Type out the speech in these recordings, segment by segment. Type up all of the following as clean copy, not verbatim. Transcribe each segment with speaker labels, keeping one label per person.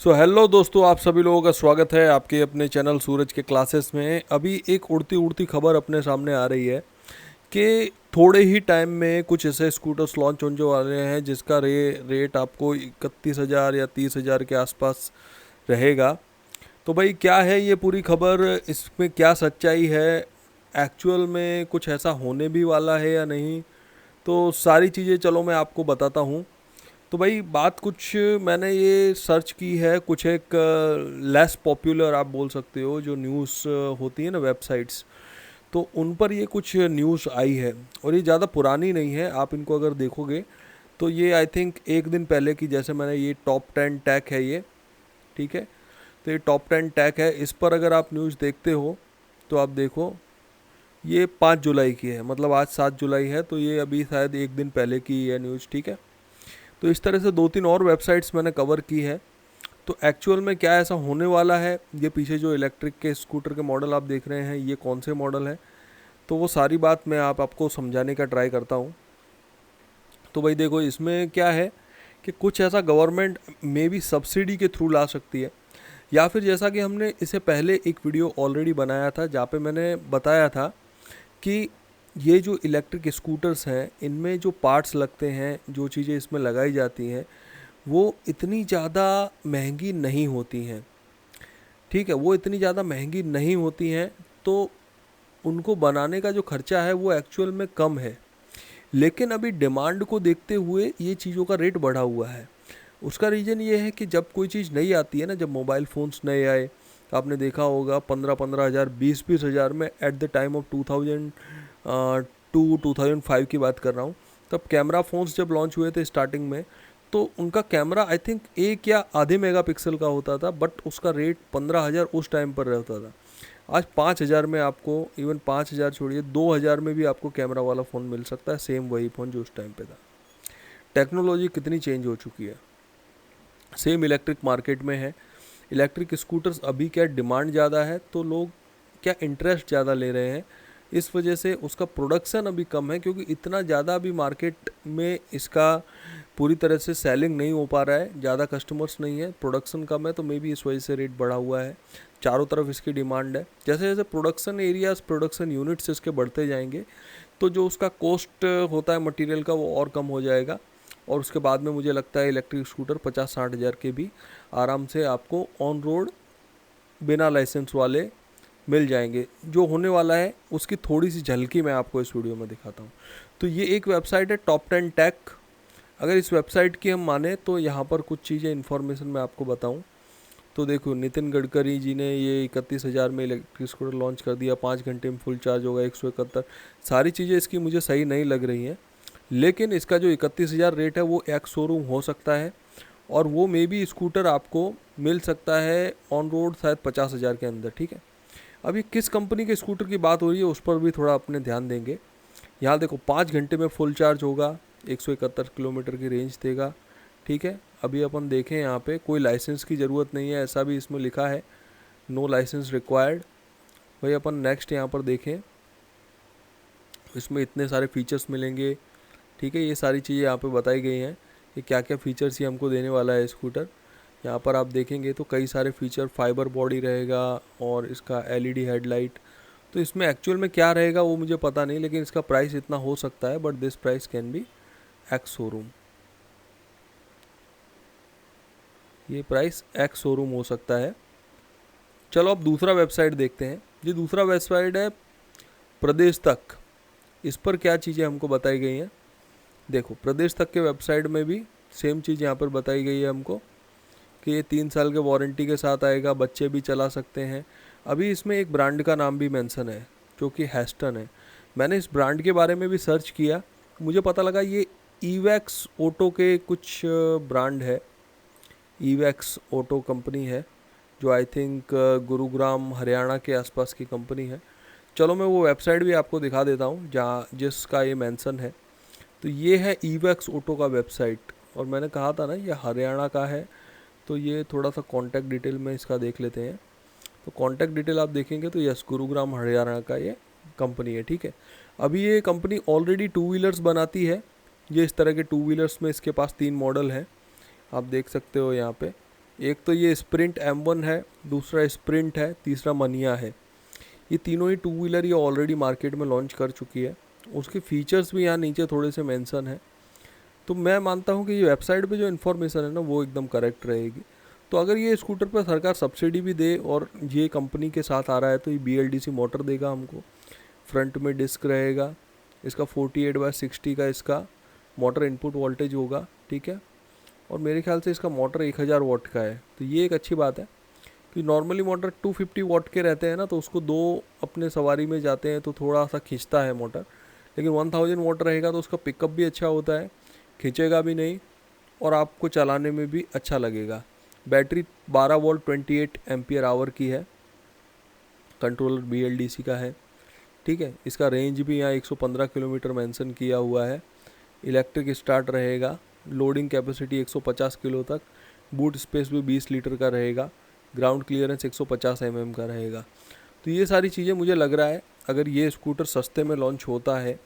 Speaker 1: Hello दोस्तों, आप सभी लोगों का स्वागत है आपके अपने चैनल सूरज के क्लासेस में। अभी एक उड़ती उड़ती खबर अपने सामने आ रही है कि थोड़े ही टाइम में कुछ ऐसे स्कूटर्स लॉन्च होने वाले हैं जिसका रेट आपको 31,000 या 30,000 के आसपास रहेगा। तो भाई क्या है ये पूरी खबर, इसमें क्या सच्चाई है, एक्चुअल में कुछ ऐसा होने भी वाला है या नहीं, तो सारी चीज़ें चलो मैं आपको बताता हूँ। तो भाई बात कुछ मैंने ये सर्च की है, कुछ एक लेस पॉपुलर आप बोल सकते हो जो न्यूज़ होती है ना, वेबसाइट्स, तो उन पर ये कुछ न्यूज़ आई है। और ये ज़्यादा पुरानी नहीं है, आप इनको अगर देखोगे तो ये आई थिंक एक दिन पहले की, जैसे मैंने ये टॉप 10 टैग है ये, ठीक है। तो ये टॉप 10 टैग है, इस पर अगर आप न्यूज़ देखते हो तो आप देखो ये 5 जुलाई की है, मतलब आज 7 जुलाई है, तो ये अभी शायद एक दिन पहले की है न्यूज़, ठीक है। तो इस तरह से दो तीन और वेबसाइट्स मैंने कवर की है। तो एक्चुअल में क्या ऐसा होने वाला है, ये पीछे जो इलेक्ट्रिक के स्कूटर के मॉडल आप देख रहे हैं ये कौन से मॉडल हैं, तो वो सारी बात मैं आपको समझाने का ट्राई करता हूँ। तो भाई देखो इसमें क्या है कि कुछ ऐसा गवर्नमेंट मे बी सब्सिडी के थ्रू ला सकती है, या फिर जैसा कि हमने इससे पहले एक वीडियो ऑलरेडी बनाया था जहाँ पे मैंने बताया था कि ये जो इलेक्ट्रिक स्कूटर्स हैं इनमें जो पार्ट्स लगते हैं, जो चीज़ें इसमें लगाई जाती हैं, वो इतनी ज़्यादा महंगी नहीं होती हैं, ठीक है। वो इतनी ज़्यादा महंगी नहीं होती हैं, तो उनको बनाने का जो खर्चा है वो एक्चुअल में कम है। लेकिन अभी डिमांड को देखते हुए ये चीज़ों का रेट बढ़ा हुआ है। उसका रीज़न ये है कि जब कोई चीज़ नई आती है ना, जब मोबाइल फ़ोन्स नए आए, आपने देखा होगा 15-15 हज़ार 20-20 हज़ार में, एट द टाइम ऑफ 2002-2005 की बात कर रहा हूँ, तब कैमरा फ़ोन्स जब लॉन्च हुए थे स्टार्टिंग में, तो उनका कैमरा आई थिंक 1 या आधे मेगापिक्सल का होता था, बट उसका रेट 15,000 उस टाइम पर रहता था। आज 5,000 में आपको, इवन 5,000 छोड़िए, 2,000 में भी आपको कैमरा वाला फ़ोन मिल सकता है, सेम वही फ़ोन जो उस टाइम पे था। टेक्नोलॉजी कितनी चेंज हो चुकी है। सेम इलेक्ट्रिक मार्केट में है, इलेक्ट्रिक स्कूटर्स अभी क्या डिमांड ज़्यादा है, तो लोग क्या इंटरेस्ट ज़्यादा ले रहे हैं, इस वजह से उसका प्रोडक्शन अभी कम है, क्योंकि इतना ज़्यादा अभी मार्केट में इसका पूरी तरह से सेलिंग नहीं हो पा रहा है, ज़्यादा कस्टमर्स नहीं है, प्रोडक्शन कम है, तो मे बी इस वजह से रेट बढ़ा हुआ है। चारों तरफ इसकी डिमांड है, जैसे जैसे प्रोडक्शन एरियाज, प्रोडक्शन यूनिट्स इसके बढ़ते जाएंगे, तो जो उसका कॉस्ट होता है मटेरियल का वो और कम हो जाएगा। और उसके बाद में मुझे लगता है इलेक्ट्रिक स्कूटर 50-60 हज़ार के भी आराम से आपको ऑन रोड बिना लाइसेंस वाले मिल जाएंगे। जो होने वाला है उसकी थोड़ी सी झलकी मैं आपको इस वीडियो में दिखाता हूँ। तो ये एक वेबसाइट है टॉप 10 टैक। अगर इस वेबसाइट की हम माने तो यहाँ पर कुछ चीज़ें इन्फॉर्मेशन मैं आपको बताऊँ तो देखो, नितिन गडकरी जी ने ये 31,000 में इलेक्ट्रिक स्कूटर लॉन्च कर दिया, 5 घंटे में फुल चार्ज होगा, 171। सारी चीज़ें इसकी मुझे सही नहीं लग रही हैं, लेकिन इसका जो 31,000 रेट है वो एक शोरूम हो सकता है, और वो मे बी स्कूटर आपको मिल सकता है ऑन रोड शायद 50,000 के अंदर, ठीक है। अभी किस कंपनी के स्कूटर की बात हो रही है उस पर भी थोड़ा अपने ध्यान देंगे। यहाँ देखो 5 घंटे में फुल चार्ज होगा, 171 किलोमीटर की रेंज देगा, ठीक है। अभी अपन देखें यहाँ पे कोई लाइसेंस की ज़रूरत नहीं है, ऐसा भी इसमें लिखा है, नो लाइसेंस रिक्वायर्ड। वही अपन नेक्स्ट यहाँ पर देखें, इसमें इतने सारे फीचर्स मिलेंगे, ठीक है। ये सारी चीज़ें यहाँ पे बताई गई हैं कि क्या क्या फ़ीचर्स ये हमको देने वाला है स्कूटर। यहाँ पर आप देखेंगे तो कई सारे फीचर, फाइबर बॉडी रहेगा और इसका एलईडी हेडलाइट। तो इसमें एक्चुअल में क्या रहेगा वो मुझे पता नहीं, लेकिन इसका प्राइस इतना हो सकता है, but this price can be ex showroom. ये प्राइस एक्स शोरूम हो सकता है। चलो अब दूसरा वेबसाइट देखते हैं। ये दूसरा वेबसाइट है प्रदेश तक। इस पर क्या चीज़ें हमको बताई गई हैं, देखो प्रदेश तक के वेबसाइट में भी सेम चीज़ यहाँ पर बताई गई है हमको कि ये 3 साल के वारंटी के साथ आएगा, बच्चे भी चला सकते हैं। अभी इसमें एक ब्रांड का नाम भी मेंशन है जो कि हेस्टन है। मैंने इस ब्रांड के बारे में भी सर्च किया, मुझे पता लगा ये ईवैक्स ऑटो के कुछ ब्रांड है। ईवैक्स ऑटो कंपनी है जो आई थिंक गुरुग्राम हरियाणा के आसपास की कंपनी है। चलो मैं वो वेबसाइट भी आपको दिखा देता हूँ जहाँ जिसका ये मेंशन है। तो ये है ईवैक्स ऑटो का वेबसाइट, और मैंने कहा था ना ये हरियाणा का है। तो ये थोड़ा सा कॉन्टैक्ट डिटेल में इसका देख लेते हैं। तो कॉन्टैक्ट डिटेल आप देखेंगे तो यस, गुरुग्राम हरियाणा का ये कंपनी है, ठीक है। अभी ये कंपनी ऑलरेडी टू व्हीलर्स बनाती है। ये इस तरह के टू व्हीलर्स में इसके पास 3 मॉडल हैं, आप देख सकते हो यहाँ पे। एक तो ये स्प्रिंट M1 है, दूसरा स्प्रिंट है, तीसरा मनिया है। ये तीनों ही टू व्हीलर ये ऑलरेडी मार्केट में लॉन्च कर चुकी है। उसके फीचर्स भी यहाँ नीचे थोड़े से मेंशन है। तो मैं मानता हूँ कि ये वेबसाइट पे जो इन्फॉर्मेशन है ना वो एकदम करेक्ट रहेगी। तो अगर ये स्कूटर पर सरकार सब्सिडी भी दे और ये कंपनी के साथ आ रहा है तो ये BLDC मोटर देगा हमको, फ्रंट में डिस्क रहेगा, इसका 48/60 का इसका मोटर इनपुट वोल्टेज होगा, ठीक है। और मेरे ख्याल से इसका मोटर 1000 वाट का है, तो ये एक अच्छी बात है कि नॉर्मली मोटर 250 वाट के रहते हैं ना, तो उसको दो अपने सवारी में जाते हैं तो थोड़ा सा खींचता है मोटर। लेकिन 1000 वाट रहेगा तो उसका पिकअप भी अच्छा होता है, खींचेगा भी नहीं और आपको चलाने में भी अच्छा लगेगा। बैटरी 12 वोल्ट 28 एम्पियर आवर की है, कंट्रोलर BLDC का है, ठीक है। इसका रेंज भी यहाँ 115 किलोमीटर मेंशन किया हुआ है। इलेक्ट्रिक स्टार्ट रहेगा, लोडिंग कैपेसिटी 150 किलो तक, बूट स्पेस भी 20 लीटर का रहेगा, ग्राउंड क्लियरेंस 150 mm का रहेगा। तो ये सारी चीज़ें मुझे लग रहा है अगर ये स्कूटर सस्ते में लॉन्च होता है,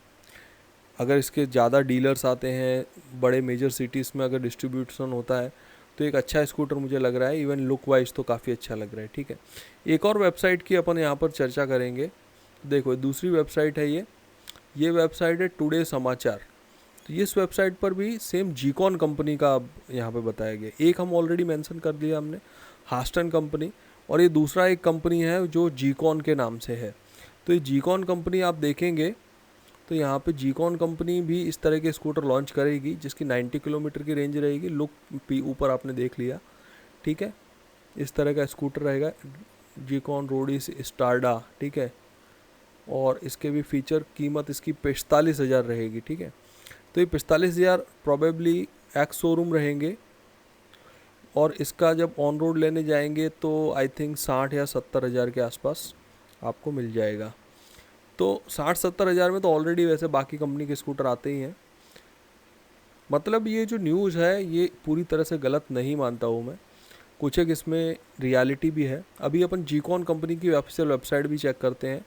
Speaker 1: अगर इसके ज़्यादा डीलर्स आते हैं, बड़े मेजर सिटीज़ में अगर डिस्ट्रीब्यूशन होता है, तो एक अच्छा स्कूटर मुझे लग रहा है। इवन लुक वाइज तो काफ़ी अच्छा लग रहा है, ठीक है। एक और वेबसाइट की अपन यहाँ पर चर्चा करेंगे। देखो दूसरी वेबसाइट है ये वेबसाइट है टुडे समाचार। तो इस वेबसाइट पर भी सेम जीकॉन कंपनी का अब यहाँ पे बताया गया। एक हम ऑलरेडी मेंशन कर दिया हमने, हास्टन कंपनी, और ये दूसरा एक कंपनी है जो जीकॉन के नाम से है। तो ये जीकॉन कंपनी आप देखेंगे तो यहाँ पे जीकॉन कंपनी भी इस तरह के स्कूटर लॉन्च करेगी जिसकी 90 किलोमीटर की रेंज रहेगी। लुक भी ऊपर आपने देख लिया, ठीक है। इस तरह का स्कूटर रहेगा जीकॉन रोडिस स्टारडा, ठीक है। और इसके भी फीचर, कीमत इसकी 45,000 रहेगी, ठीक है। तो ये 45,000 प्रॉबेबली एक्स शोरूम रहेंगे, और इसका जब ऑन रोड लेने जाएंगे तो आई थिंक 60 या 70,000 के आसपास आपको मिल जाएगा। तो 60-70,000 में तो ऑलरेडी वैसे बाकी कंपनी के स्कूटर आते ही हैं। मतलब ये जो न्यूज़ है ये पूरी तरह से गलत नहीं मानता हूँ मैं, कुछ एक इसमें रियलिटी भी है। अभी अपन जीकॉन कंपनी की ऑफिशियल वेबसाइट भी चेक करते हैं।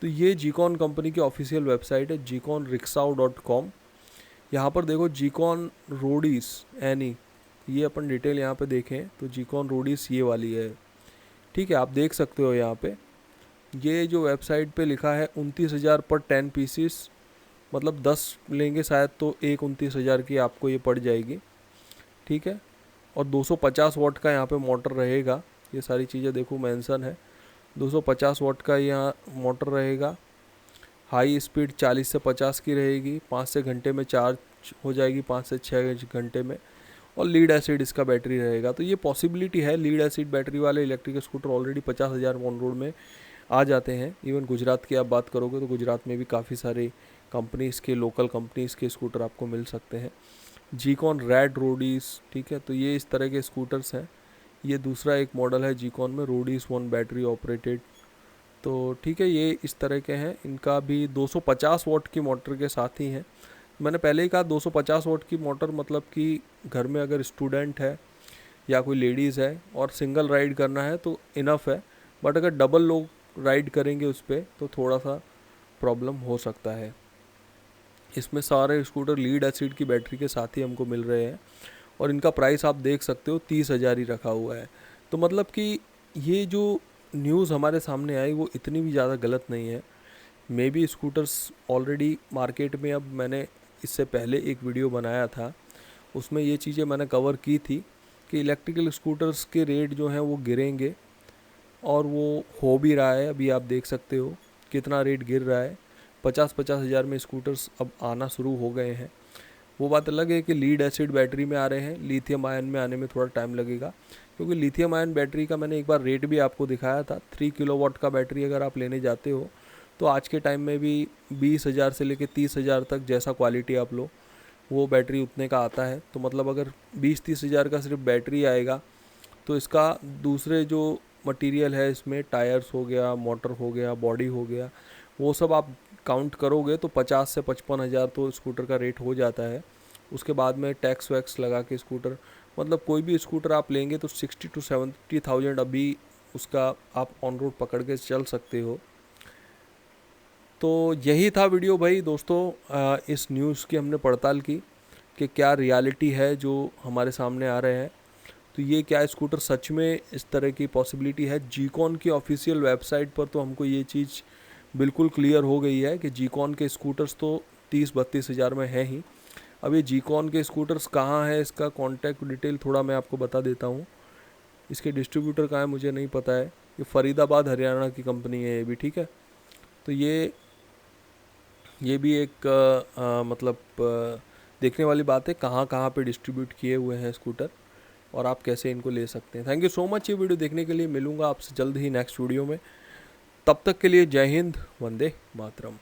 Speaker 1: तो ये जीकॉन कंपनी की ऑफिशियल वेबसाइट है GiconRickshaw.com। यहाँ पर देखो जीकॉन रोडीस एनी, ये अपन डिटेल यहाँ पे देखें तो जीकॉन रोडीस ये वाली है, ठीक है। आप देख सकते हो यहाँ पे ये जो वेबसाइट पे लिखा है 29,000 पर 10 पीसीस, मतलब 10 लेंगे शायद तो एक 29,000 की आपको ये पड़ जाएगी, ठीक है। और 250 वाट का यहाँ पे मोटर रहेगा। ये सारी चीज़ें देखो मेंशन है, 250 वाट का यहाँ मोटर रहेगा। हाई स्पीड 40 से 50 की रहेगी, 5 से घंटे में चार्ज हो जाएगी, 5 से 6 घंटे में। और लीड एसिड इसका बैटरी रहेगा। तो ये पॉसिबिलिटी है, लीड एसिड बैटरी वाले electric scooter already 50,000 on road में आ जाते हैं। इवन गुजरात की आप बात करोगे तो गुजरात में भी काफ़ी सारे कंपनीज़ के, लोकल कंपनीज़ के स्कूटर आपको मिल सकते हैं। जीकॉन रेड रोडीज, ठीक है। तो ये इस तरह के स्कूटर्स हैं। ये दूसरा एक मॉडल है जीकॉन में, रोडीज 1 बैटरी ऑपरेटेड। तो ठीक है, ये इस तरह के हैं। इनका भी 250 वाट की मोटर के साथ ही हैं। मैंने पहले ही कहा 250 वाट की मोटर, मतलब कि घर में अगर स्टूडेंट है या कोई लेडीज़ है और सिंगल राइड करना है तो इनफ है। बट अगर डबल लोग राइड करेंगे उस पर तो थोड़ा सा प्रॉब्लम हो सकता है। इसमें सारे स्कूटर लीड एसिड की बैटरी के साथ ही हमको मिल रहे हैं, और इनका प्राइस आप देख सकते हो 30,000 ही रखा हुआ है। तो मतलब कि ये जो न्यूज़ हमारे सामने आई वो इतनी भी ज़्यादा गलत नहीं है। May be scooters already market में, अब मैंने इससे पहले एक वीडियो बनाया था उसमें ये चीज़ें मैंने कवर की थी कि इलेक्ट्रिकल स्कूटर्स के रेट जो हैं वो गिरेंगे, और वो हो भी रहा है। अभी आप देख सकते हो कितना रेट गिर रहा है। 50-50 हज़ार में स्कूटर्स अब आना शुरू हो गए हैं। वो बात अलग है कि लीड एसिड बैटरी में आ रहे हैं, लिथियम आयन में आने में थोड़ा टाइम लगेगा, क्योंकि लिथियम आयन बैटरी का मैंने एक बार रेट भी आपको दिखाया था। 3 किलोवाट का बैटरी अगर आप लेने जाते हो तो आज के टाइम में भी 20,000 से लेकर 30,000 तक, जैसा क्वालिटी आप लो वो बैटरी उतने का आता है। तो मतलब अगर 20-30 हज़ार का सिर्फ बैटरी आएगा तो इसका दूसरे जो मटेरियल है, इसमें टायर्स हो गया, मोटर हो गया, बॉडी हो गया, वो सब आप काउंट करोगे तो 50 से 55 हज़ार तो स्कूटर का रेट हो जाता है। उसके बाद में टैक्स वैक्स लगा के स्कूटर, मतलब कोई भी स्कूटर आप लेंगे तो 60 to 70,000 अभी उसका आप ऑन रोड पकड़ के चल सकते हो। तो यही था वीडियो भाई दोस्तों, इस न्यूज़ की हमने पड़ताल की कि क्या रियलिटी है जो हमारे सामने आ रहे हैं। तो ये क्या स्कूटर सच में इस तरह की पॉसिबिलिटी है। जीकॉन की ऑफिशियल वेबसाइट पर तो हमको ये चीज़ बिल्कुल क्लियर हो गई है कि जीकॉन के स्कूटर्स तो 30-32 हज़ार में है ही। अब ये जीकॉन के स्कूटर्स कहाँ है, इसका कॉन्टैक्ट डिटेल थोड़ा मैं आपको बता देता हूँ। इसके डिस्ट्रीब्यूटर कहाँ है मुझे नहीं पता है। ये फरीदाबाद हरियाणा की कंपनी है ये भी, ठीक है। तो ये भी एक मतलब देखने वाली बात है कहाँ कहाँ पे डिस्ट्रीब्यूट किए हुए हैं स्कूटर और आप कैसे इनको ले सकते हैं। थैंक यू सो मच ये वीडियो देखने के लिए। मिलूंगा आपसे जल्द ही नेक्स्ट वीडियो में। तब तक के लिए जय हिंद, वंदे मातरम।